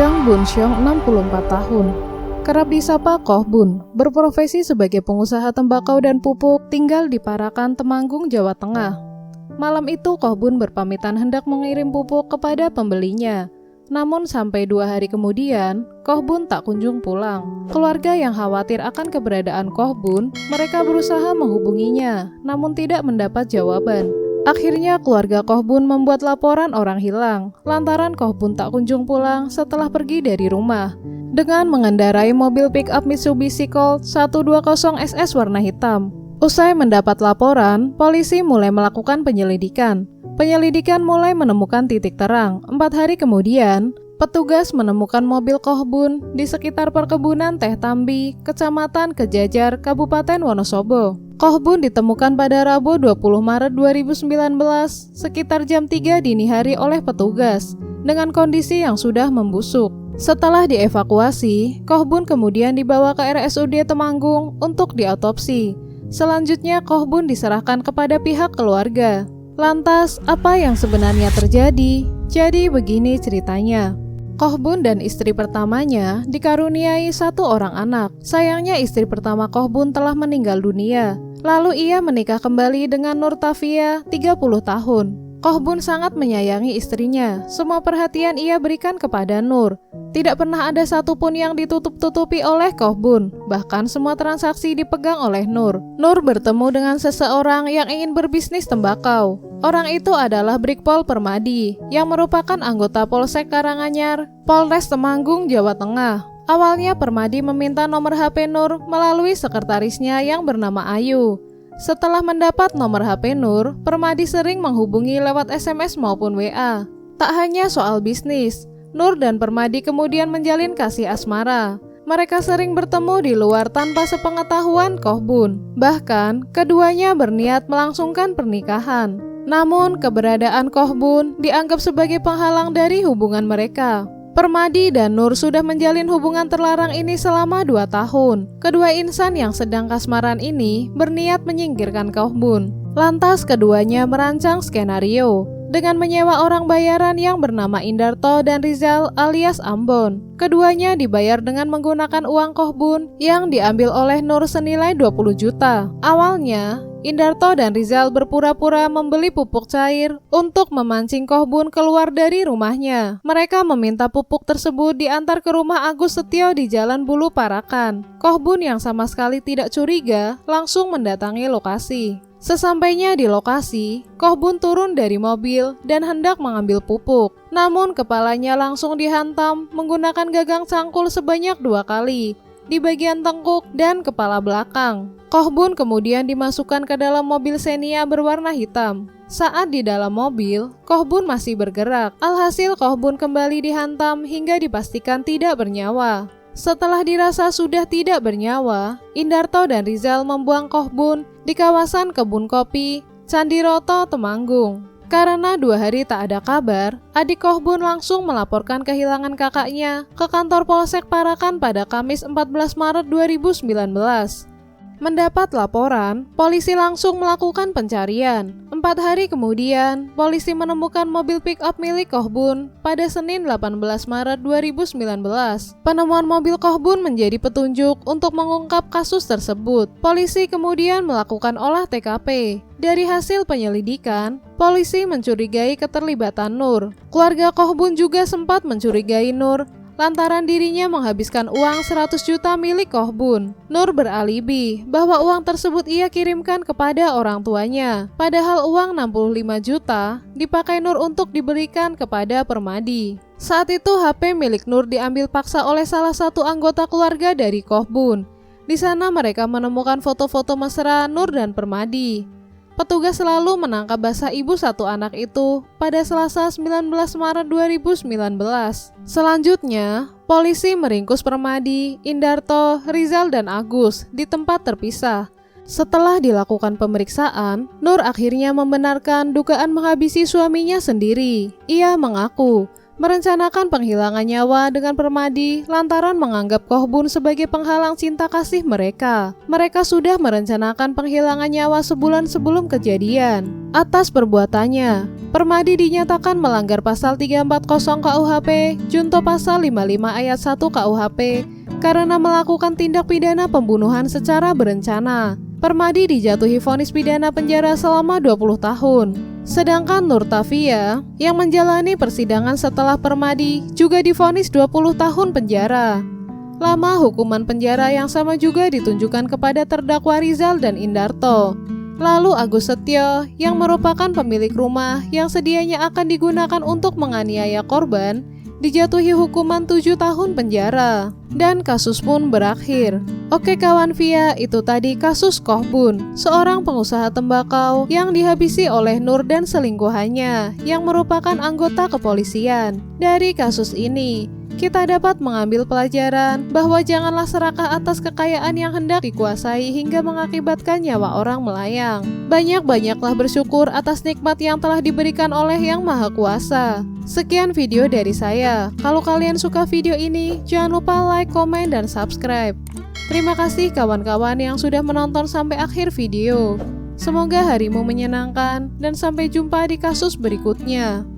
Zhang Bunxiong, 64 tahun. Kerap disapa Koh Bun, berprofesi sebagai pengusaha tembakau dan pupuk, tinggal di Parakan, Temanggung, Jawa Tengah. Malam itu Koh Bun berpamitan hendak mengirim pupuk kepada pembelinya. Namun sampai 2 hari kemudian, Koh Bun tak kunjung pulang. Keluarga yang khawatir akan keberadaan Koh Bun, mereka berusaha menghubunginya, namun tidak mendapat jawaban. Akhirnya keluarga Koh Bun membuat laporan orang hilang, lantaran Koh Bun tak kunjung pulang setelah pergi dari rumah. Dengan mengendarai mobil pick-up Mitsubishi Colt 120 SS warna hitam. Usai mendapat laporan, polisi mulai melakukan penyelidikan. Penyelidikan mulai menemukan titik terang. 4 hari kemudian, petugas menemukan mobil Koh Bun di sekitar perkebunan Teh Tambi, Kecamatan Kejajar, Kabupaten Wonosobo. Koh Bun ditemukan pada Rabu 20 Maret 2019 sekitar jam 3 dini hari oleh petugas dengan kondisi yang sudah membusuk. Setelah dievakuasi, Koh Bun kemudian dibawa ke RSUD Temanggung untuk diotopsi. Selanjutnya Koh Bun diserahkan kepada pihak keluarga. Lantas, apa yang sebenarnya terjadi? Jadi begini ceritanya. Koh Bun dan istri pertamanya dikaruniai 1 orang anak. Sayangnya istri pertama Koh Bun telah meninggal dunia. Lalu ia menikah kembali dengan Nur Tafia, 30 tahun. Koh Bun sangat menyayangi istrinya. Semua perhatian ia berikan kepada Nur. Tidak pernah ada satupun yang ditutup-tutupi oleh Koh Bun. Bahkan semua transaksi dipegang oleh Nur. Nur bertemu dengan seseorang yang ingin berbisnis tembakau. Orang itu adalah Brigpol Permadi, yang merupakan anggota Polsek Karanganyar, Polres Temanggung, Jawa Tengah. Awalnya Permadi meminta nomor HP Nur melalui sekretarisnya yang bernama Ayu. Setelah mendapat nomor HP Nur, Permadi sering menghubungi lewat SMS maupun WA. Tak hanya soal bisnis, Nur dan Permadi kemudian menjalin kasih asmara. Mereka sering bertemu di luar tanpa sepengetahuan Koh Bun. Bahkan, keduanya berniat melangsungkan pernikahan. Namun, keberadaan Koh Bun dianggap sebagai penghalang dari hubungan mereka. Permadi dan Nur sudah menjalin hubungan terlarang ini selama 2 tahun. Kedua insan yang sedang kasmaran ini berniat menyingkirkan Koh Bun. Lantas keduanya merancang skenario dengan menyewa orang bayaran yang bernama Indarto dan Rizal alias Ambon. Keduanya dibayar dengan menggunakan uang Koh Bun yang diambil oleh Nur senilai 20 juta. Awalnya, Indarto dan Rizal berpura-pura membeli pupuk cair untuk memancing Koh Bun keluar dari rumahnya. Mereka meminta pupuk tersebut diantar ke rumah Agus Setio di Jalan Bulu Parakan. Koh Bun yang sama sekali tidak curiga langsung mendatangi lokasi. Sesampainya di lokasi, Koh Bun turun dari mobil dan hendak mengambil pupuk. Namun kepalanya langsung dihantam menggunakan gagang cangkul sebanyak 2 kali di bagian tengkuk dan kepala belakang. Koh Bun kemudian dimasukkan ke dalam mobil Xenia berwarna hitam. Saat di dalam mobil, Koh Bun masih bergerak. Alhasil Koh Bun kembali dihantam hingga dipastikan tidak bernyawa. Setelah dirasa sudah tidak bernyawa, Indarto dan Rizal membuang Koh Bun di kawasan kebun kopi Candiroto, Temanggung. Karena 2 hari tak ada kabar, adik Koh Bun langsung melaporkan kehilangan kakaknya ke kantor Polsek Parakan pada Kamis 14 Maret 2019. Mendapat laporan, polisi langsung melakukan pencarian. 4 hari kemudian, polisi menemukan mobil pick-up milik Koh Bun pada Senin 18 Maret 2019. Penemuan mobil Koh Bun menjadi petunjuk untuk mengungkap kasus tersebut. Polisi kemudian melakukan olah TKP. Dari hasil penyelidikan, polisi mencurigai keterlibatan Nur. Keluarga Koh Bun juga sempat mencurigai Nur lantaran dirinya menghabiskan uang 100 juta milik Koh Bun. Nur beralibi bahwa uang tersebut ia kirimkan kepada orang tuanya. Padahal uang 65 juta dipakai Nur untuk diberikan kepada Permadi. Saat itu HP milik Nur diambil paksa oleh salah satu anggota keluarga dari Koh Bun. Di sana mereka menemukan foto-foto mesra Nur dan Permadi. Petugas selalu menangkap basah ibu 1 anak itu pada Selasa 19 Maret 2019. Selanjutnya, polisi meringkus Permadi, Indarto, Rizal, dan Agus di tempat terpisah. Setelah dilakukan pemeriksaan, Nur akhirnya membenarkan dugaan menghabisi suaminya sendiri. Ia mengaku merencanakan penghilangan nyawa dengan Permadi lantaran menganggap Koh Bun sebagai penghalang cinta kasih mereka. Mereka sudah merencanakan penghilangan nyawa sebulan sebelum kejadian. Atas perbuatannya, Permadi dinyatakan melanggar pasal 340 KUHP, junto pasal 55 ayat 1 KUHP karena melakukan tindak pidana pembunuhan secara berencana. Permadi dijatuhi vonis pidana penjara selama 20 tahun. Sedangkan Nurtafia yang menjalani persidangan setelah Permadi juga divonis 20 tahun penjara. Lama hukuman penjara yang sama juga ditunjukkan kepada terdakwa Rizal dan Indarto. Lalu Agus Setio yang merupakan pemilik rumah yang sedianya akan digunakan untuk menganiaya korban dijatuhi hukuman 7 tahun penjara. Dan kasus pun berakhir. Oke kawan Via, itu tadi kasus Koh Bun, seorang pengusaha tembakau yang dihabisi oleh Nur dan selingkuhannya yang merupakan anggota kepolisian. Dari kasus ini, kita dapat mengambil pelajaran bahwa janganlah serakah atas kekayaan yang hendak dikuasai hingga mengakibatkan nyawa orang melayang. Banyak-banyaklah bersyukur atas nikmat yang telah diberikan oleh Yang Maha Kuasa. Sekian video dari saya. Kalau kalian suka video ini, jangan lupa like, komen, dan subscribe. Terima kasih kawan-kawan yang sudah menonton sampai akhir video. Semoga harimu menyenangkan dan sampai jumpa di kasus berikutnya.